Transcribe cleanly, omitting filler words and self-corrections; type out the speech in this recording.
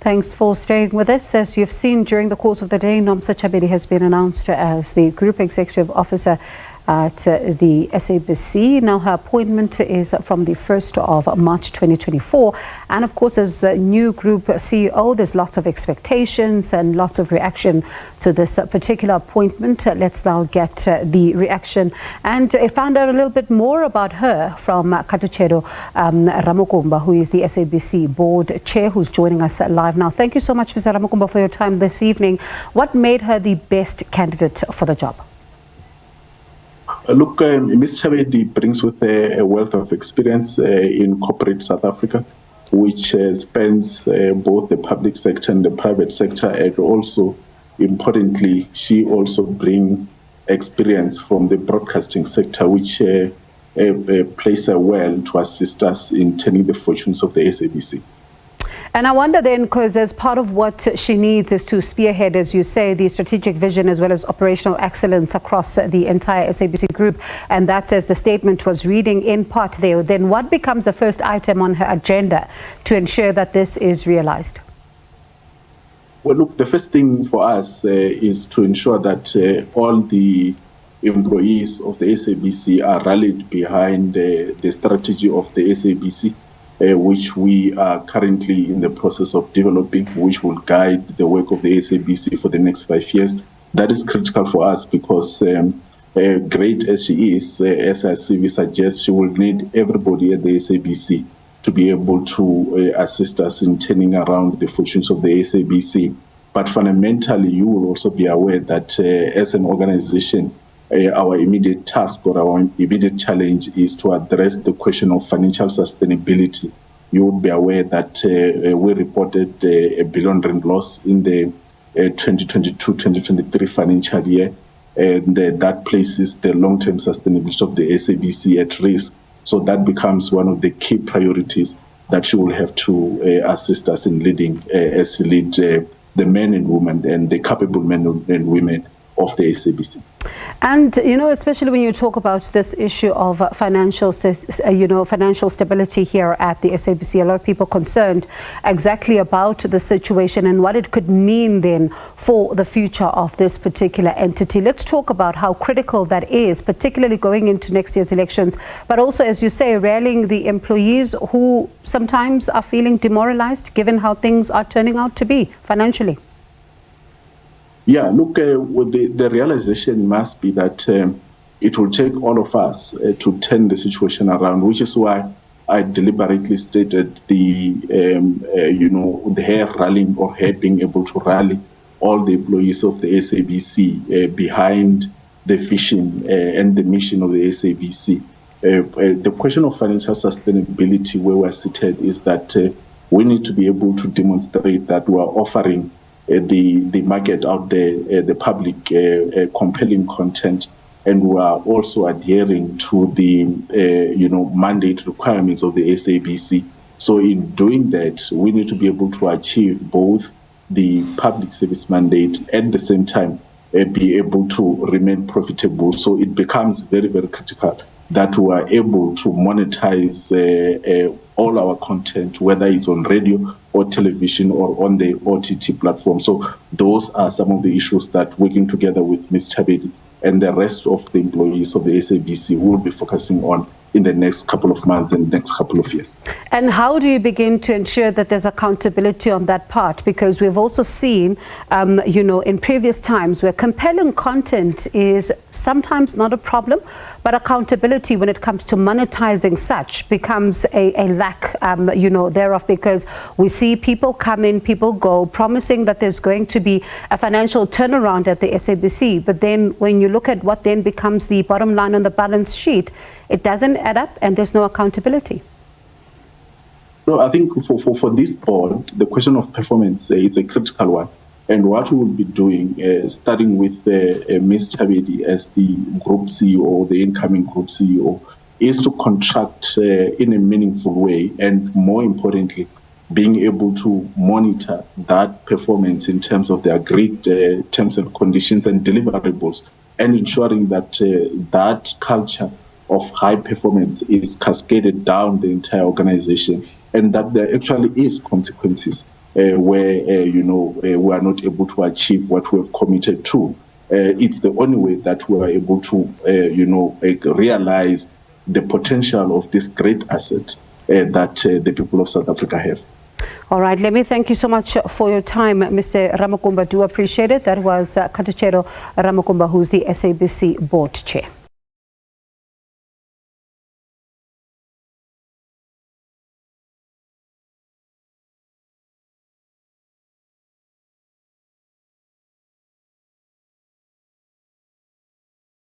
Thanks for staying with us. As you've seen during the course of the day, Nomsa Chabeli has been announced as the Group Executive Officer at the SABC. Now her appointment is from the 1st of March 2024. And of course, as a new group CEO, there's lots of expectations and lots of reaction to this particular appointment. Let's now get the reaction. And I found out a little bit more about her from Khathutshelo Ramukumba, who is the SABC Board Chair, who's joining us live now. Thank you so much, Mr. Ramukumba, for your time this evening. What made her the best candidate for the job? Look, Ms. Chabeli brings with a wealth of experience in corporate South Africa, which spans both the public sector and the private sector, and also, importantly, she also brings experience from the broadcasting sector, which plays her well to assist us in turning the fortunes of the SABC. And I wonder then, because as part of what she needs is to spearhead, as you say, the strategic vision as well as operational excellence across the entire SABC group, and that's as the statement was reading in part there, then what becomes the first item on her agenda to ensure that this is realized? Well, look, the first thing for us is to ensure that all the employees of the SABC are rallied behind the strategy of the SABC. Which we are currently in the process of developing, which will guide the work of the SABC for the next 5 years. That is critical for us because great as she is, as our CV suggests, she will need everybody at the SABC to be able to assist us in turning around the fortunes of the SABC. But fundamentally, you will also be aware that as an organization, our immediate task or our immediate challenge is to address the question of financial sustainability. You would be aware that we reported a R1 billion loss in the 2022-2023 financial year, and that places the long-term sustainability of the SABC at risk. So that becomes one of the key priorities that she will have to assist us in leading as she leads the men and women and the capable men and women of the SABC. And, you know, especially when you talk about this issue of financial stability here at the SABC, a lot of people concerned exactly about the situation and what it could mean then for the future of this particular entity. Let's talk about how critical that is, particularly going into next year's elections, but also, as you say, rallying the employees who sometimes are feeling demoralized given how things are turning out to be financially. Yeah, look, the realization must be that it will take all of us to turn the situation around, which is why I deliberately stated her rallying or her being able to rally all the employees of the SABC behind the vision and the mission of the SABC. The question of financial sustainability where we're seated is that we need to be able to demonstrate that we are offering the market out there, the public, compelling content, and we are also adhering to the mandate requirements of the SABC. So in doing that, we need to be able to achieve both the public service mandate at the same time be able to remain profitable. So it becomes very, very critical that we are able to monetize all our content, whether it's on radio or television or on the OTT platform. So those are some of the issues that, working together with Ms. Chabeli and the rest of the employees of the SABC, will be focusing on in the next couple of months and next couple of years. And how do you begin to ensure that there's accountability on that part? Because we've also seen, in previous times where compelling content is sometimes not a problem, but accountability when it comes to monetizing such becomes a lack, thereof, because we see people come in, people go, promising that there's going to be a financial turnaround at the SABC. But then when you look at what then becomes the bottom line on the balance sheet, it doesn't add up and there's no accountability. No, I think for this board, the question of performance is a critical one. And what we will be doing, starting with Ms. Chabeli as the group CEO, the incoming group CEO, is to contract in a meaningful way, and more importantly, being able to monitor that performance in terms of the agreed terms and conditions and deliverables, and ensuring that that culture of high performance is cascaded down the entire organization, and that there actually is consequences where we are not able to achieve what we have committed to. It's the only way that we are able to realize the potential of this great asset that the people of South Africa have. All right, let me thank you so much for your time, Mr. Ramukumba. Do appreciate it. That was Khathutshelo Ramukumba, who's the SABC Board Chair.